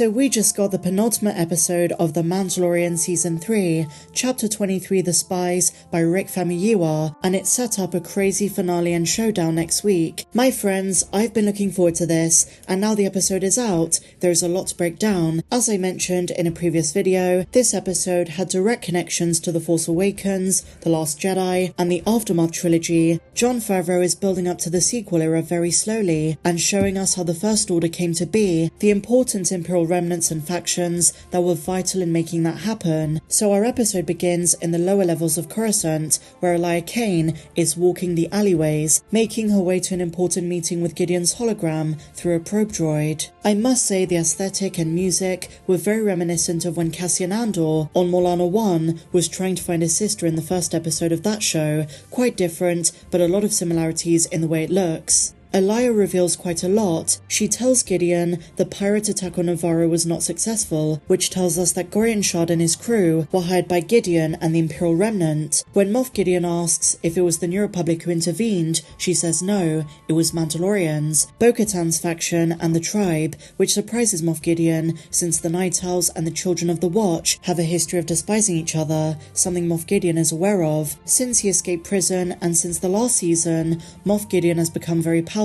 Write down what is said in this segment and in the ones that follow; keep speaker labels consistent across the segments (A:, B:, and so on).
A: So we just got the penultimate episode of The Mandalorian Season 3, Chapter 23 The Spies by Rick Famuyiwa, and it set up a crazy finale and showdown next week. My friends, I've been looking forward to this, and now the episode is out, there's a lot to break down. As I mentioned in a previous video, this episode had direct connections to The Force Awakens, The Last Jedi, and the Aftermath trilogy. Jon Favreau is building up to the sequel era very slowly, and showing us how the First Order came to be, the important Imperial remnants and factions that were vital in making that happen. So our episode begins in the lower levels of Coruscant, where Elia Kane is walking the alleyways, making her way to an important meeting with Gideon's hologram through a probe droid. I must say the aesthetic and music were very reminiscent of when Cassian Andor on Molana 1 was trying to find his sister in the first episode of that show. Quite different, but a lot of similarities in the way it looks. Elia reveals quite a lot. She tells Gideon the pirate attack on Nevarro was not successful, which tells us that Gorian Shard and his crew were hired by Gideon and the Imperial Remnant. When Moff Gideon asks if it was the New Republic who intervened, she says no, it was Mandalorians, Bo-Katan's faction and the tribe, which surprises Moff Gideon since the Night Owls and the Children of the Watch have a history of despising each other, something Moff Gideon is aware of. Since he escaped prison and since the last season, Moff Gideon has become very powerful.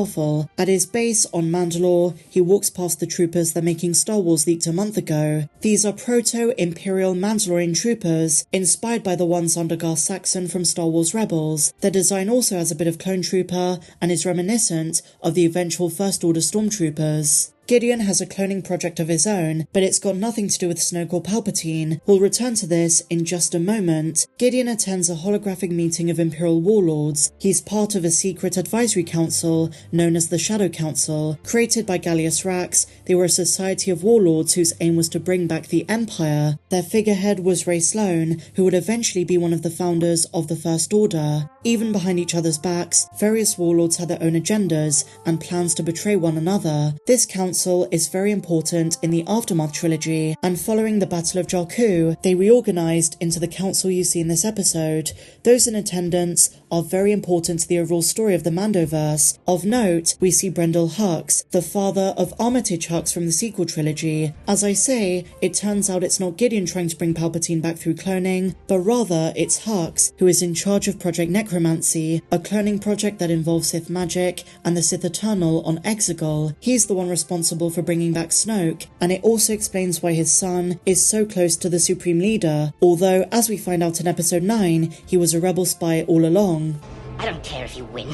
A: At his base on Mandalore, he walks past the troopers that Making Star Wars leaked a month ago. These are proto-Imperial Mandalorian troopers, inspired by the ones under Gar Saxon from Star Wars Rebels. Their design also has a bit of clone trooper and is reminiscent of the eventual First Order stormtroopers. Gideon has a cloning project of his own, but it's got nothing to do with Snoke or Palpatine. We'll return to this in just a moment. Gideon attends a holographic meeting of Imperial warlords. He's part of a secret advisory council known as the Shadow Council. Created by Gallius Rax, they were a society of warlords whose aim was to bring back the Empire. Their figurehead was Ray Sloane, who would eventually be one of the founders of the First Order. Even behind each other's backs, various warlords had their own agendas and plans to betray one another. This council is very important in the Aftermath trilogy, and following the Battle of Jakku, they reorganized into the council you see in this episode. Those in attendance are very important to the overall story of the Mandoverse. Of note, we see Brendol Hux, the father of Armitage Hux from the Sequel Trilogy. As I say, it turns out it's not Gideon trying to bring Palpatine back through cloning, but rather it's Hux, who is in charge of Project Necromancy, a cloning project that involves Sith magic and the Sith Eternal on Exegol. He's the one responsible for bringing back Snoke, and it also explains why his son is so close to the Supreme Leader, although, as we find out in Episode 9, he was a rebel spy all along.
B: I don't care if you win.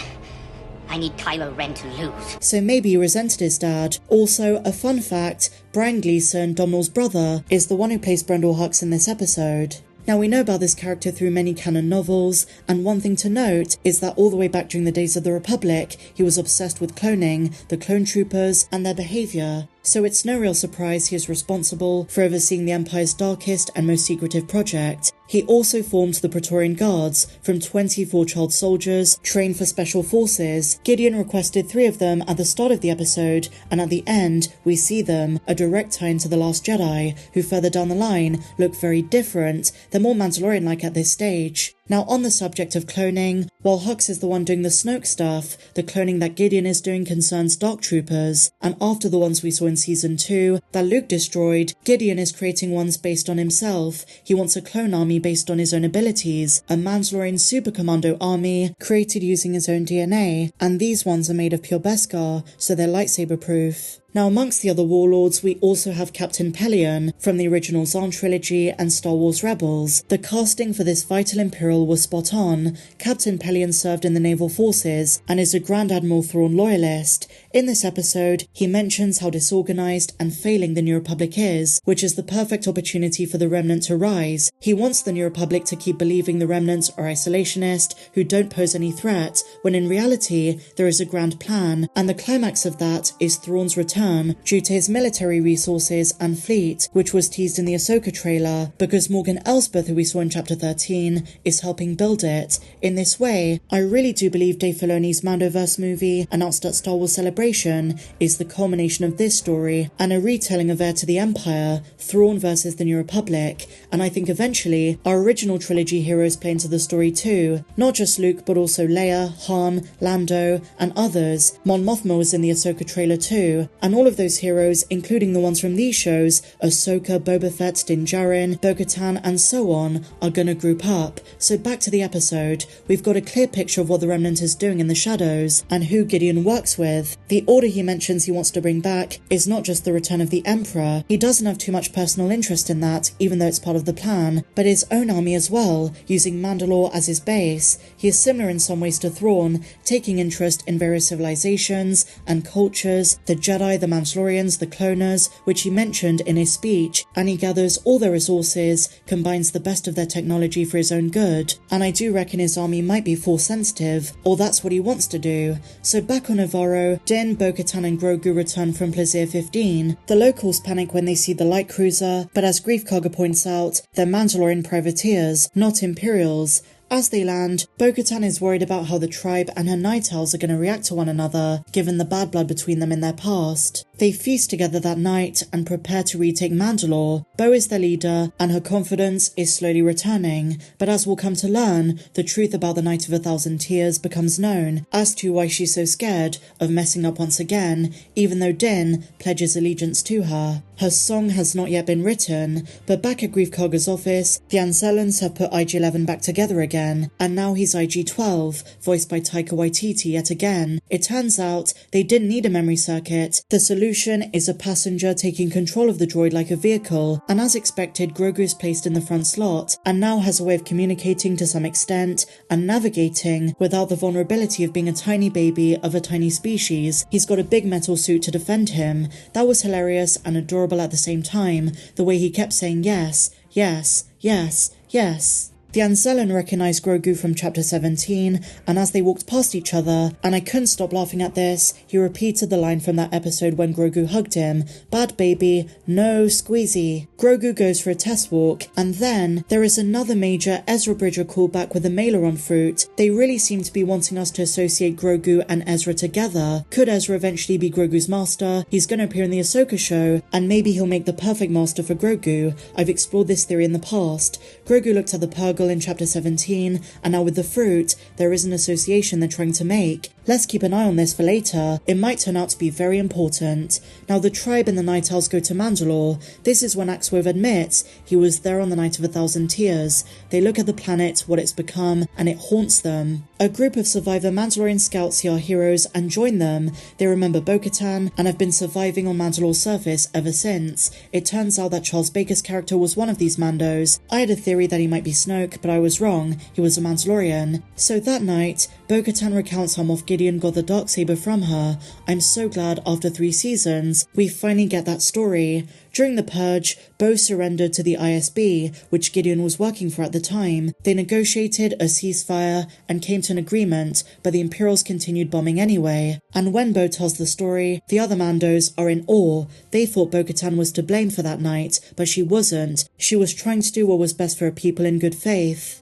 B: I need Kylo Ren to lose.
A: So maybe he resented his dad. Also, a fun fact, Brian Gleeson, Domhnall's brother, is the one who plays Brendol Hux in this episode. Now we know about this character through many canon novels, and one thing to note is that all the way back during the days of the Republic, he was obsessed with cloning, the clone troopers, and their behaviour. So it's no real surprise he is responsible for overseeing the Empire's darkest and most secretive project. He also formed the Praetorian Guards from 24 child soldiers trained for special forces. Gideon requested 3 of them at the start of the episode, and at the end we see them, a direct tie into The Last Jedi, who further down the line look very different. They're more Mandalorian-like at this stage. Now on the subject of cloning, while Hux is the one doing the Snoke stuff, the cloning that Gideon is doing concerns Darktroopers, and after the ones we saw in Season 2 that Luke destroyed, Gideon is creating ones based on himself. He wants a clone army based on his own abilities, a Mandalorian super commando army created using his own DNA, and these ones are made of pure Beskar, so they're lightsaber proof. Now amongst the other warlords, we also have Captain Pellaeon from the original Zahn trilogy and Star Wars Rebels. The casting for this vital Imperial was spot on. Captain Pellaeon served in the naval forces and is a Grand Admiral Thrawn loyalist. In this episode, he mentions how disorganized and failing the New Republic is, which is the perfect opportunity for the Remnant to rise. He wants the New Republic to keep believing the Remnants are isolationist, who don't pose any threat, when in reality, there is a grand plan, and the climax of that is Thrawn's return due to his military resources and fleet, which was teased in the Ahsoka trailer, because Morgan Elsbeth, who we saw in Chapter 13, is helping build it. In this way, I really do believe Dave Filoni's Mandoverse movie, announced at Star Wars Celebration, is the culmination of this story, and a retelling of Heir to the Empire, Thrawn versus the New Republic, and I think eventually, our original trilogy heroes play into the story too. Not just Luke, but also Leia, Han, Lando, and others. Mon Mothma was in the Ahsoka trailer too, and And all of those heroes, including the ones from these shows, Ahsoka, Boba Fett, Din Djarin, Bo-Katan, and so on, are gonna group up. So back to the episode. We've got a clear picture of what the Remnant is doing in the shadows, and who Gideon works with. The order he mentions he wants to bring back is not just the return of the Emperor. He doesn't have too much personal interest in that, even though it's part of the plan, but his own army as well, using Mandalore as his base. He is similar in some ways to Thrawn, taking interest in various civilizations and cultures, the Jedi, the Mandalorians, the cloners, which he mentioned in his speech, and he gathers all their resources, combines the best of their technology for his own good. And I do reckon his army might be Force sensitive, or that's what he wants to do. So back on Nevarro, Din, Bo-Katan and Grogu return from Plaisir 15. The locals panic when they see the light cruiser, but as Grief Karga points out, they're Mandalorian privateers, not Imperials. As they land, Bo-Katan is worried about how the tribe and her Night Owls are going to react to one another, given the bad blood between them in their past. They feast together that night and prepare to retake Mandalore. Bo is their leader, and her confidence is slowly returning, but as we'll come to learn, the truth about the Night of 1,000 Tears becomes known, as to why she's so scared of messing up once again, even though Din pledges allegiance to her. Her song has not yet been written, but back at Grief Karga's office, the Ancellans have put IG-11 back together again, and now he's IG-12, voiced by Taika Waititi yet again. It turns out they didn't need a memory circuit. The solution is a passenger taking control of the droid like a vehicle, and as expected, Grogu is placed in the front slot, and now has a way of communicating to some extent, and navigating without the vulnerability of being a tiny baby of a tiny species. He's got a big metal suit to defend him. That was hilarious and adorable at the same time, the way he kept saying yes, yes, yes, yes. The Anzellan recognised Grogu from Chapter 17, and as they walked past each other, and I couldn't stop laughing at this, he repeated the line from that episode when Grogu hugged him, "Bad baby, no squeezy." Grogu goes for a test walk, and then there is another major Ezra Bridger callback with the Maileron fruit. They really seem to be wanting us to associate Grogu and Ezra together. Could Ezra eventually be Grogu's master? He's going to appear in the Ahsoka show, and maybe he'll make the perfect master for Grogu. I've explored this theory in the past. Grogu looked at the Purgle in Chapter 17, and now with the fruit, there is an association they're trying to make. Let's keep an eye on this for later. It might turn out to be very important. Now the tribe and the Night Owls go to Mandalore. This is when Axwove admits he was there on the night of 1,000 Tears. They look at the planet, what it's become, and it haunts them. A group of survivor Mandalorian scouts see our heroes and join them. They remember Bo-Katan and have been surviving on Mandalore's surface ever since. It turns out that Charles Baker's character was one of these Mandos. I had a theory that he might be Snoke, but I was wrong. He was a Mandalorian. So that night, Bo-Katan recounts how Moff Gideon got the Darksaber from her. I'm so glad after 3 seasons, we finally get that story. During the Purge, Bo surrendered to the ISB, which Gideon was working for at the time. They negotiated a ceasefire and came to an agreement, but the Imperials continued bombing anyway. And when Bo tells the story, the other Mandos are in awe. They thought Bo-Katan was to blame for that night, but she wasn't. She was trying to do what was best for her people in good faith.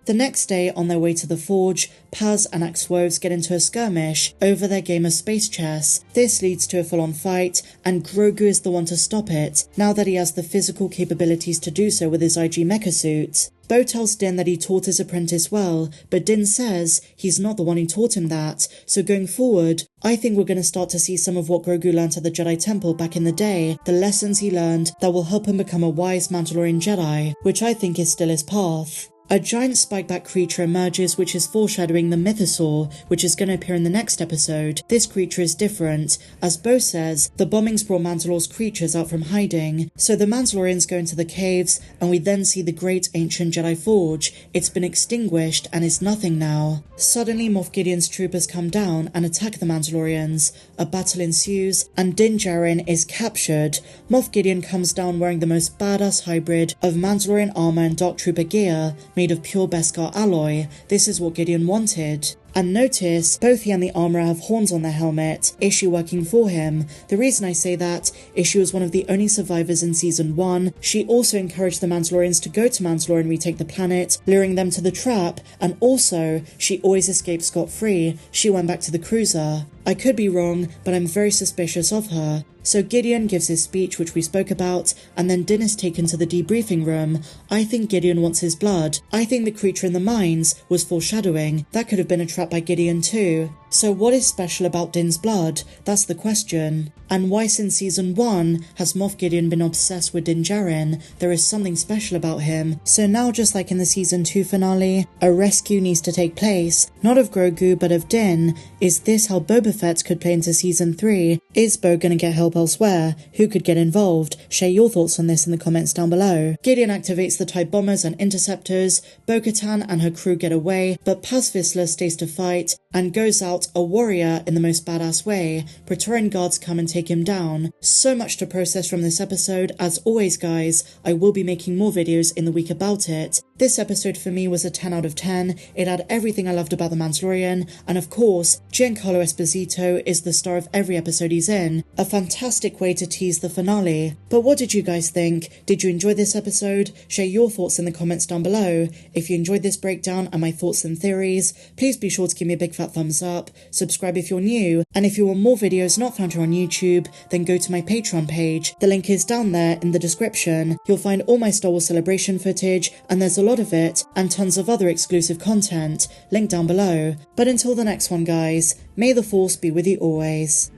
A: The next day, on their way to the Forge, Paz and Axwoves get into a skirmish over their game of space chess. This leads to a full-on fight, and Grogu is the one to stop it, now that he has the physical capabilities to do so with his IG mecha suit. Bo tells Din that he taught his apprentice well, but Din says he's not the one who taught him that, so going forward, I think we're going to start to see some of what Grogu learnt at the Jedi Temple back in the day, the lessons he learned that will help him become a wise Mandalorian Jedi, which I think is still his path. A giant spikeback creature emerges, which is foreshadowing the Mythosaur, which is going to appear in the next episode. This creature is different. As Bo says, the bombings brought Mandalore's creatures out from hiding. So the Mandalorians go into the caves, and we then see the great ancient Jedi Forge. It's been extinguished and is nothing now. Suddenly, Moff Gideon's troopers come down and attack the Mandalorians. A battle ensues, and Din Djarin is captured. Moff Gideon comes down wearing the most badass hybrid of Mandalorian armor and Darktrooper gear, made of pure Beskar alloy. This is what Gideon wanted. And notice, both he and the armourer have horns on their helmet, Issue working for him. The reason I say that, Issue is one of the only survivors in Season 1. She also encouraged the Mandalorians to go to Mandalore and retake the planet, luring them to the trap, and also, she always escaped scot-free. She went back to the cruiser. I could be wrong, but I'm very suspicious of her. So Gideon gives his speech, which we spoke about, and then Din is taken to the debriefing room. I think Gideon wants his blood. I think the creature in the mines was foreshadowing. That could have been a trap by Gideon too. So what is special about Din's blood? That's the question. And why since season 1 has Moff Gideon been obsessed with Din Djarin? There is something special about him. So now, just like in the season 2 finale, a rescue needs to take place, not of Grogu but of Din. Is this how Boba Fett could play into season 3? Is Bo gonna get help elsewhere? Who could get involved? Share your thoughts on this in the comments down below. Gideon activates the TIE bombers and interceptors, Bo-Katan and her crew get away, but Paz Vizsla stays to fight and goes out a warrior in the most badass way. Praetorian guards come and take him down. So much to process from this episode. As always guys, I will be making more videos in the week about it. This episode for me was a 10 out of 10. It had everything I loved about The Mandalorian, and of course, Giancarlo Esposito is the star of every episode he's in. A fantastic way to tease the finale. But what did you guys think? Did you enjoy this episode? Share your thoughts in the comments down below. If you enjoyed this breakdown and my thoughts and theories, please be sure to give me a big fat thumbs up, subscribe if you're new, and if you want more videos not found here on YouTube, then go to my Patreon page. The link is down there in the description. You'll find all my Star Wars Celebration footage, and there's a lot of it, and tons of other exclusive content, linked down below. But until the next one guys, may the Force be with you always.